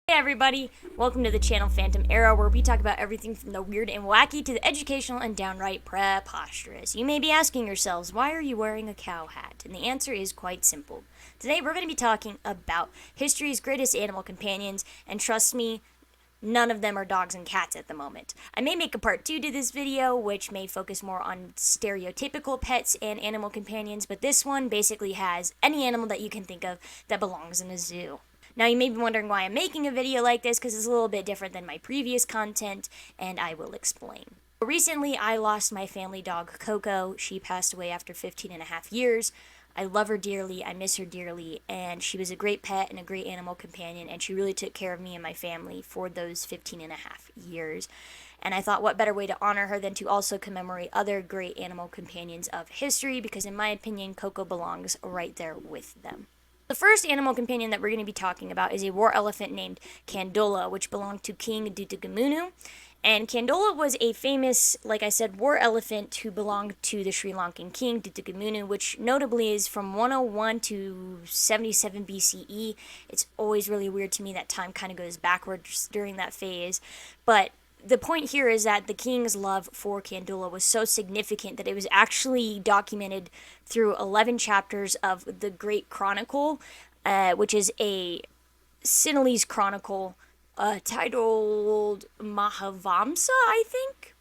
Hey everybody, welcome to the channel Phantom Era, where we talk about everything from the weird and wacky to the educational and downright preposterous. You may be asking yourselves, why are you wearing a cow hat? And the answer is quite simple. Today we're going to be talking about history's greatest animal companions, and trust me, none of them are dogs and cats at the moment. I may make a part 2 to this video, which may focus more on stereotypical pets and animal companions, but this one basically has any animal that you can think of that belongs in a zoo. Now, you may be wondering why I'm making a video like this, because it's a little bit different than my previous content, and I will explain. Recently, I lost my family dog, Coco. She passed away after 15 and a half years. I love her dearly, I miss her dearly, and she was a great pet and a great animal companion, and she really took care of me and my family for those 15 and a half years. And I thought, what better way to honor her than to also commemorate other great animal companions of history, because in my opinion, Coco belongs right there with them. The first animal companion that we're going to be talking about is a war elephant named Candola, which belonged to King Dutugamunu. And Candola was a famous, like I said, war elephant who belonged to the Sri Lankan king Dutugamunu, which notably is from 101 to 77 BCE. It's always really weird to me that time kind of goes backwards during that phase. But the point here is that the king's love for Candola was so significant that it was actually documented through 11 chapters of the Great Chronicle, which is a Sinhalese chronicle titled Mahavamsa, I think.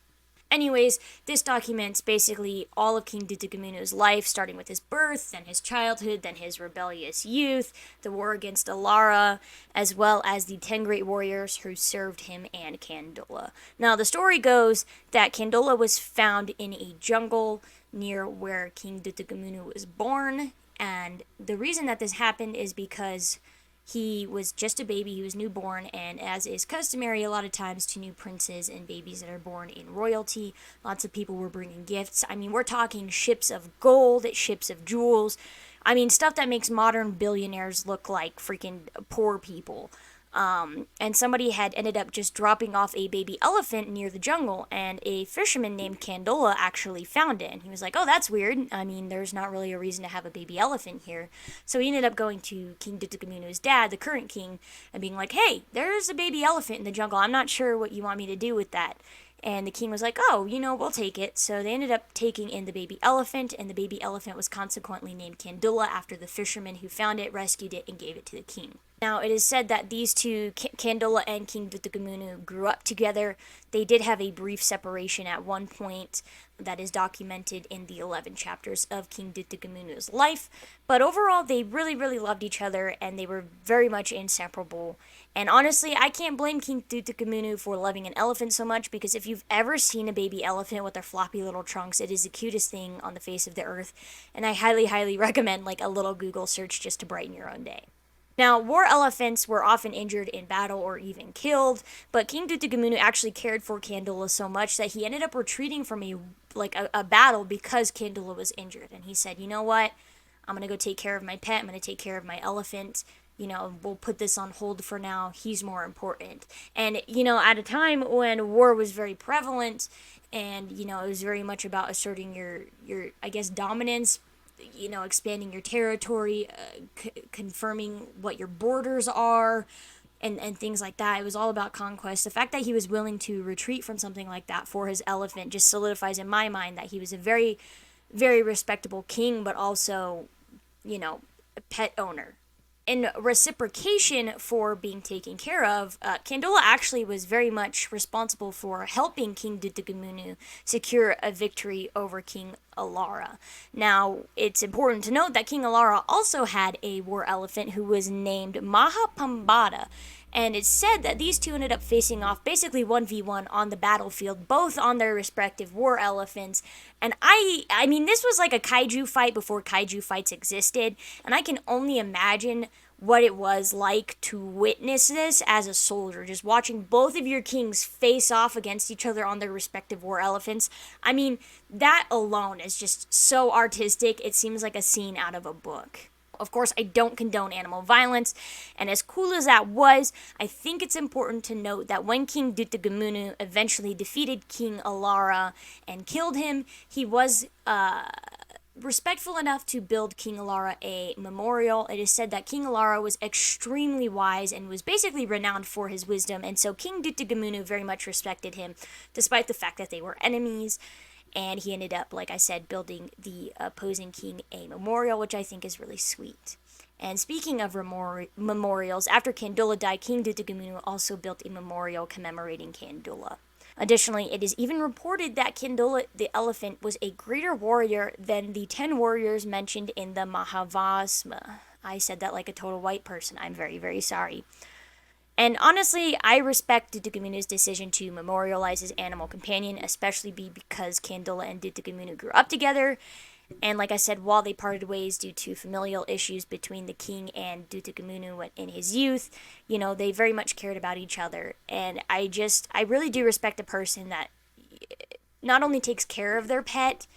Anyways, this documents basically all of King Dutugamunu's life, starting with his birth, then his childhood, then his rebellious youth, the war against Alara, as well as the 10 great warriors who served him and Candola. Now, the story goes that Candola was found in a jungle near where King Dutugamunu was born, and the reason that this happened is because he was just a baby, he was newborn, and as is customary a lot of times to new princes and babies that are born in royalty, lots of people were bringing gifts. I mean, we're talking ships of gold, ships of jewels. I mean, stuff that makes modern billionaires look like freaking poor people. And somebody had ended up just dropping off a baby elephant near the jungle, and a fisherman named Candola actually found it. And he was like, oh, that's weird. I mean, there's not really a reason to have a baby elephant here. So he ended up going to King Dutugamunu's dad, the current king, and being like, hey, there's a baby elephant in the jungle. I'm not sure what you want me to do with that. And the king was like, oh, we'll take it. So they ended up taking in the baby elephant, and the baby elephant was consequently named Candola after the fisherman who found it, rescued it, and gave it to the king. Now, it is said that these two, Candola and King Dutugamunu, grew up together. They did have a brief separation at one point that is documented in the 11 chapters of King Dutugamunu's life. But overall, they really, really loved each other, and they were very much inseparable. And honestly, I can't blame King Dutugamunu for loving an elephant so much, because if you've ever seen a baby elephant with their floppy little trunks, it is the cutest thing on the face of the earth. And I highly, highly recommend like a little Google search just to brighten your own day. Now, war elephants were often injured in battle or even killed, but King Dutugamunu actually cared for Candola so much that he ended up retreating from a battle because Candola was injured. And he said, you know what, I'm going to go take care of my pet, I'm going to take care of my elephant, we'll put this on hold for now, he's more important. And, at a time when war was very prevalent and, it was very much about asserting your I guess, dominance, expanding your territory, confirming what your borders are, and things like that. It was all about conquest. The fact that he was willing to retreat from something like that for his elephant just solidifies in my mind that he was a very, very respectable king, but also, a pet owner. In reciprocation for being taken care of, Candola actually was very much responsible for helping King Dutugamunu secure a victory over King Alara. Now, it's important to note that King Alara also had a war elephant who was named Mahapambada, and it's said that these two ended up facing off basically 1v1 on the battlefield, both on their respective war elephants. And I mean, this was like a kaiju fight before kaiju fights existed, and I can only imagine what it was like to witness this as a soldier, just watching both of your kings face off against each other on their respective war elephants. I mean, that alone is just so artistic, it seems like a scene out of a book. Of course, I don't condone animal violence, and as cool as that was, I think it's important to note that when King Dutugamunu eventually defeated King Alara and killed him, he was respectful enough to build King Alara a memorial. It is said that King Alara was extremely wise and was basically renowned for his wisdom, and so King Dutagamunu very much respected him, despite the fact that they were enemies. And he ended up, like I said, building the opposing king a memorial, which I think is really sweet. And speaking of memorials, after Kandula died, King Dutagamunu also built a memorial commemorating Kandula. Additionally, it is even reported that Kandula the elephant was a greater warrior than the 10 warriors mentioned in the Mahavasma. I said that like a total white person. I'm very, very sorry. And honestly, I respect Dutagamunu's decision to memorialize his animal companion, especially because Kandula and Dutagamunu grew up together. And like I said, while they parted ways due to familial issues between the king and Dutagamunu in his youth, they very much cared about each other. And I really do respect a person that not only takes care of their pet,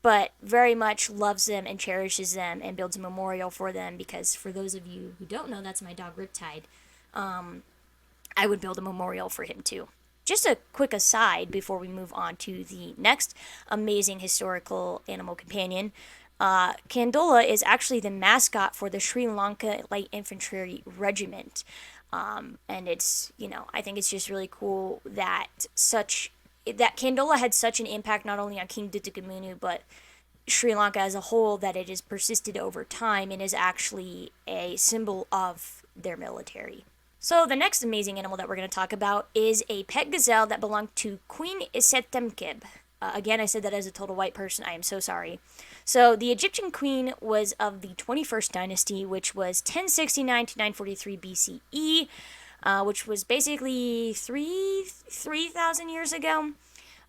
but very much loves them and cherishes them and builds a memorial for them. Because for those of you who don't know, that's my dog Riptide. I would build a memorial for him too. Just a quick aside before we move on to the next amazing historical animal companion. Kandula is actually the mascot for the Sri Lanka Light Infantry Regiment. And it's, I think it's just really cool that Kandula had such an impact not only on King Dutagamunu, but Sri Lanka as a whole, that it has persisted over time and is actually a symbol of their military. So the next amazing animal that we're going to talk about is a pet gazelle that belonged to Queen Isetemkeb. Again, I said that as a total white person. I am so sorry. So the Egyptian queen was of the 21st dynasty, which was 1069 to 943 BCE, which was basically 3,000 years ago.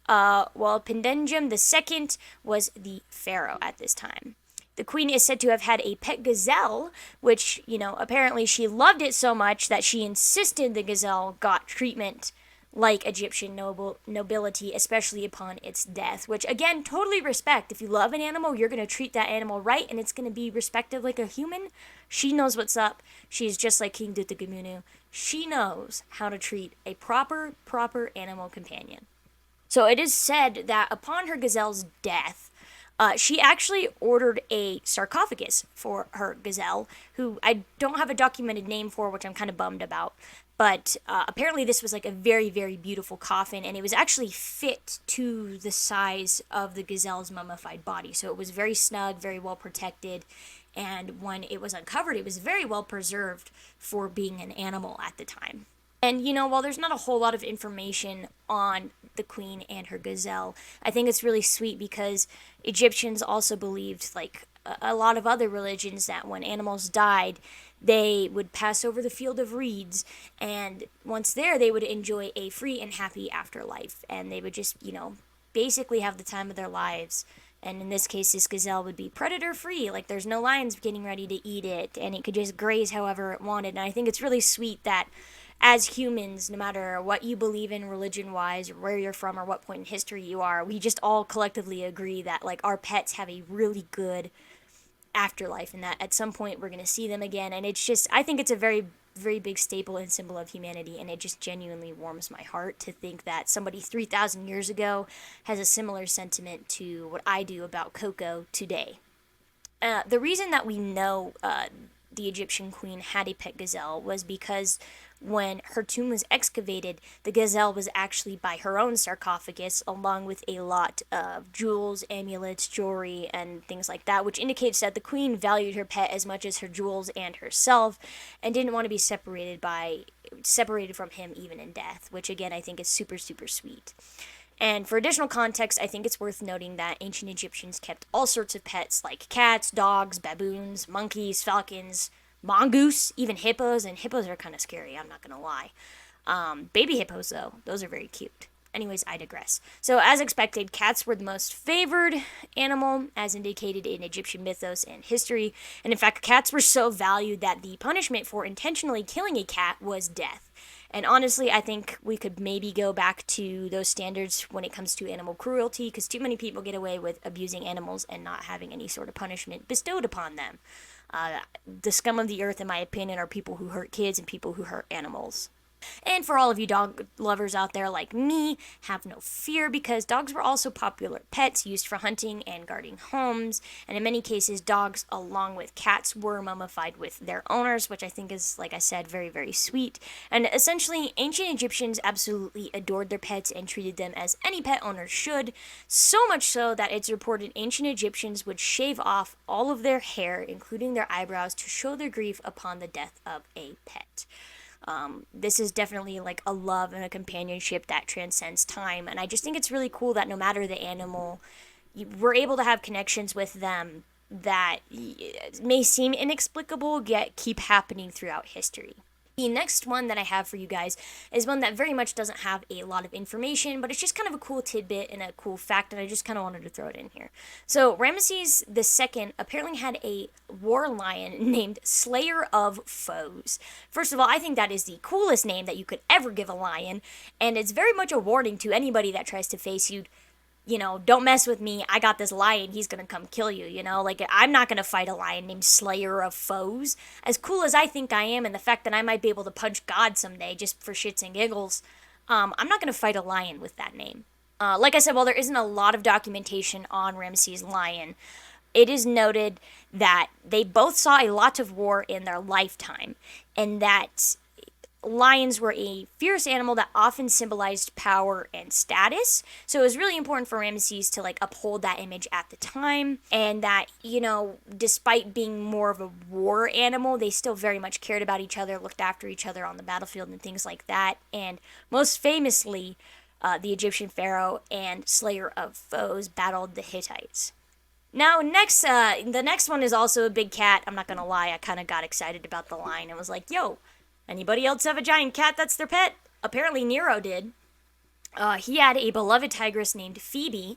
While Pendenjum II was the pharaoh at this time. The queen is said to have had a pet gazelle, which, apparently she loved it so much that she insisted the gazelle got treatment like Egyptian nobility, especially upon its death, which, again, totally respect. If you love an animal, you're going to treat that animal right, and it's going to be respected like a human. She knows what's up. She's just like King Dutagamunu. She knows how to treat a proper animal companion. So it is said that upon her gazelle's death, she actually ordered a sarcophagus for her gazelle, who I don't have a documented name for, which I'm kind of bummed about. But apparently this was like a very, very beautiful coffin, and it was actually fit to the size of the gazelle's mummified body. So it was very snug, very well protected, and when it was uncovered, it was very well preserved for being an animal at the time. And, while there's not a whole lot of information on the queen and her gazelle, I think it's really sweet because Egyptians also believed, like a lot of other religions, that when animals died, they would pass over the field of reeds, and once there, they would enjoy a free and happy afterlife, and they would just, basically have the time of their lives. And in this case, this gazelle would be predator-free, like there's no lions getting ready to eat it, and it could just graze however it wanted. And I think it's really sweet that as humans, no matter what you believe in religion-wise, or where you're from, or what point in history you are, we just all collectively agree that, like, our pets have a really good afterlife, and that at some point we're going to see them again. And it's just, I think it's a very, very big staple and symbol of humanity, and it just genuinely warms my heart to think that somebody 3,000 years ago has a similar sentiment to what I do about Coco today. The reason that we know the Egyptian queen had a pet gazelle was because when her tomb was excavated, the gazelle was actually by her own sarcophagus, along with a lot of jewels, amulets, jewelry, and things like that, which indicates that the queen valued her pet as much as her jewels and herself, and didn't want to be separated from him even in death, which again I think is super, super sweet. And for additional context, I think it's worth noting that ancient Egyptians kept all sorts of pets like cats, dogs, baboons, monkeys, falcons, mongoose, even hippos, and hippos are kind of scary, I'm not gonna lie. Baby hippos, though, those are very cute. Anyways, I digress. So, as expected, cats were the most favored animal, as indicated in Egyptian mythos and history, and in fact, cats were so valued that the punishment for intentionally killing a cat was death. And honestly, I think we could maybe go back to those standards when it comes to animal cruelty, because too many people get away with abusing animals and not having any sort of punishment bestowed upon them. The scum of the earth, in my opinion, are people who hurt kids and people who hurt animals. And for all of you dog lovers out there like me, have no fear because dogs were also popular pets used for hunting and guarding homes. And in many cases, dogs, along with cats, were mummified with their owners, which I think is, like I said, very, very sweet. And essentially, ancient Egyptians absolutely adored their pets and treated them as any pet owner should. So much so that it's reported ancient Egyptians would shave off all of their hair, including their eyebrows, to show their grief upon the death of a pet. This is definitely like a love and a companionship that transcends time. And I just think it's really cool that no matter the animal, we're able to have connections with them that may seem inexplicable, yet keep happening throughout history. The next one that I have for you guys is one that very much doesn't have a lot of information, but it's just kind of a cool tidbit and a cool fact, and I just kind of wanted to throw it in here. So, Ramesses II apparently had a war lion named Slayer of Foes. First of all, I think that is the coolest name that you could ever give a lion, and it's very much a warning to anybody that tries to face you. Don't mess with me. I got this lion. He's going to come kill you, Like, I'm not going to fight a lion named Slayer of Foes. As cool as I think I am, and the fact that I might be able to punch God someday just for shits and giggles, I'm not going to fight a lion with that name. Like I said, while there isn't a lot of documentation on Ramesses' lion, it is noted that they both saw a lot of war in their lifetime, and that lions were a fierce animal that often symbolized power and status. So it was really important for Ramesses to uphold that image at the time, and that, despite being more of a war animal, they still very much cared about each other, looked after each other on the battlefield and things like that. And most famously, the Egyptian pharaoh and Slayer of Foes battled the Hittites. Now, the next one is also a big cat. I'm not gonna lie, I kind of got excited about the line and was like, yo, anybody else have a giant cat that's their pet? Apparently Nero did. He had a beloved tigress named Phoebe,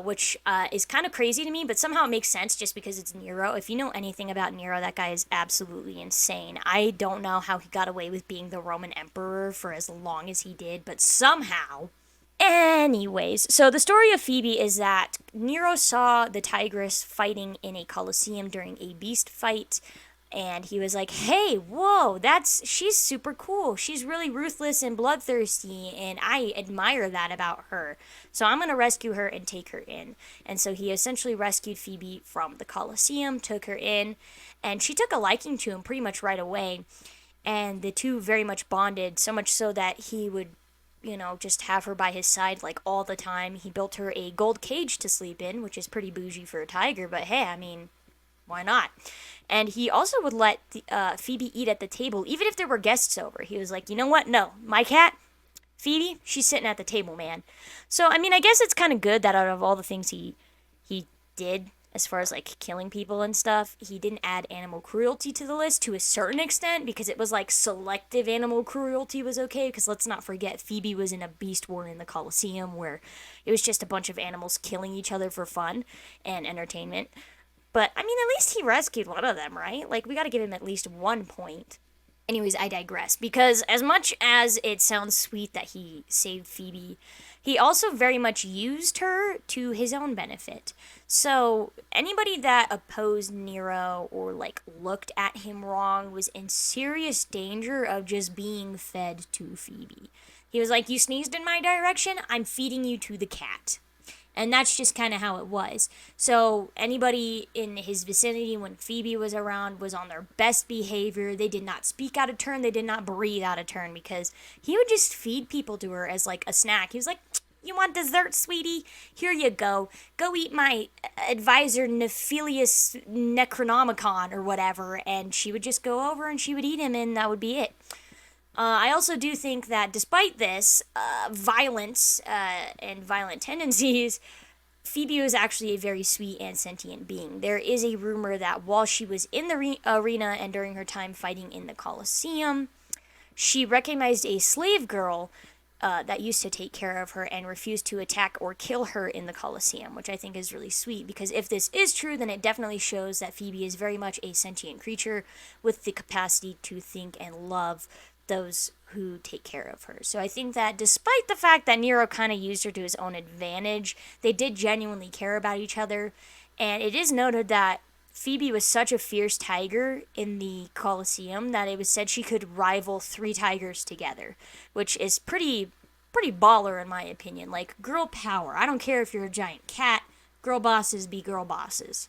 which is kind of crazy to me, but somehow it makes sense just because it's Nero. If you know anything about Nero, that guy is absolutely insane. I don't know how he got away with being the Roman emperor for as long as he did, but somehow. Anyways, so the story of Phoebe is that Nero saw the tigress fighting in a coliseum during a beast fight, and he was like, hey, whoa, she's super cool. She's really ruthless and bloodthirsty, and I admire that about her. So I'm going to rescue her and take her in. And so he essentially rescued Phoebe from the Colosseum, took her in, and she took a liking to him pretty much right away. And the two very much bonded, so much so that he would, just have her by his side all the time. He built her a gold cage to sleep in, which is pretty bougie for a tiger, but hey, I mean, why not? And he also would let Phoebe eat at the table, even if there were guests over. He was like, you know what? No, my cat, Phoebe, she's sitting at the table, man. So, I mean, I guess it's kind of good that out of all the things he did, as far as killing people and stuff, he didn't add animal cruelty to the list to a certain extent, because it was selective animal cruelty was okay, because let's not forget, Phoebe was in a beast war in the Colosseum where it was just a bunch of animals killing each other for fun and entertainment. But, I mean, at least he rescued one of them, right? We gotta give him at least 1 point. Anyways, I digress, because as much as it sounds sweet that he saved Phoebe, he also very much used her to his own benefit. So, anybody that opposed Nero or, looked at him wrong was in serious danger of just being fed to Phoebe. He was like, you sneezed in my direction, I'm feeding you to the cat. And that's just kind of how it was. So anybody in his vicinity when Phoebe was around was on their best behavior. They did not speak out of turn. They did not breathe out of turn, because he would just feed people to her as a snack. He was like, you want dessert, sweetie? Here you go. Go eat my advisor Nephilius Necronomicon or whatever. And she would just go over and she would eat him, and that would be it. I also do think that despite this violence and violent tendencies, Phoebe was actually a very sweet and sentient being. There is a rumor that while she was in the arena and during her time fighting in the Colosseum, she recognized a slave girl that used to take care of her and refused to attack or kill her in the Colosseum, which I think is really sweet, because if this is true, then it definitely shows that Phoebe is very much a sentient creature with the capacity to think and love those who take care of her. So I think that despite the fact that Nero kind of used her to his own advantage, they did genuinely care about each other. And it is noted that Phoebe was such a fierce tiger in the Colosseum that it was said she could rival 3 tigers together, which is pretty baller in my opinion. Like, girl power. I don't care if you're a giant cat. Girl bosses be girl bosses.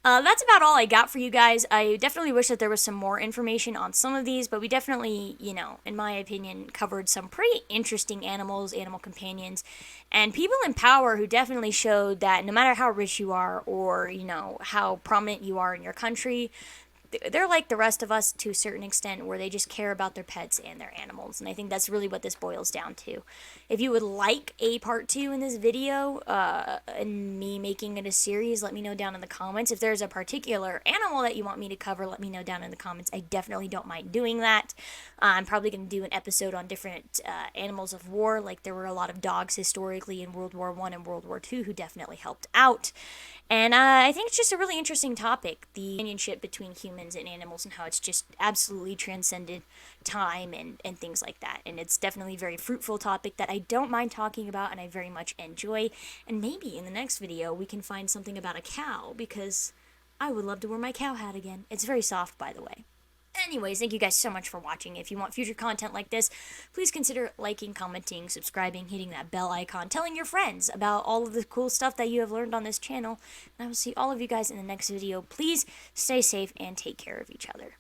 That's about all I got for you guys. I definitely wish that there was some more information on some of these, but we definitely, in my opinion, covered some pretty interesting animals, animal companions, and people in power who definitely showed that no matter how rich you are or, how prominent you are in your country, they're like the rest of us to a certain extent where they just care about their pets and their animals, and I think that's really what this boils down to. If you would like a part 2 in this video and me making it a series, let me know down in the comments. If there's a particular animal that you want me to cover, let me know down in the comments. I definitely don't mind doing that. I'm probably going to do an episode on different animals of war. Like, there were a lot of dogs historically in World War I and World War II who definitely helped out. And I think it's just a really interesting topic, the companionship between humans and animals and how it's just absolutely transcended time and things like that. And it's definitely a very fruitful topic that I don't mind talking about and I very much enjoy. And maybe in the next video we can find something about a cow, because I would love to wear my cow hat again. It's very soft, by the way. Anyways, thank you guys so much for watching. If you want future content like this, please consider liking, commenting, subscribing, hitting that bell icon, telling your friends about all of the cool stuff that you have learned on this channel. And I will see all of you guys in the next video. Please stay safe and take care of each other.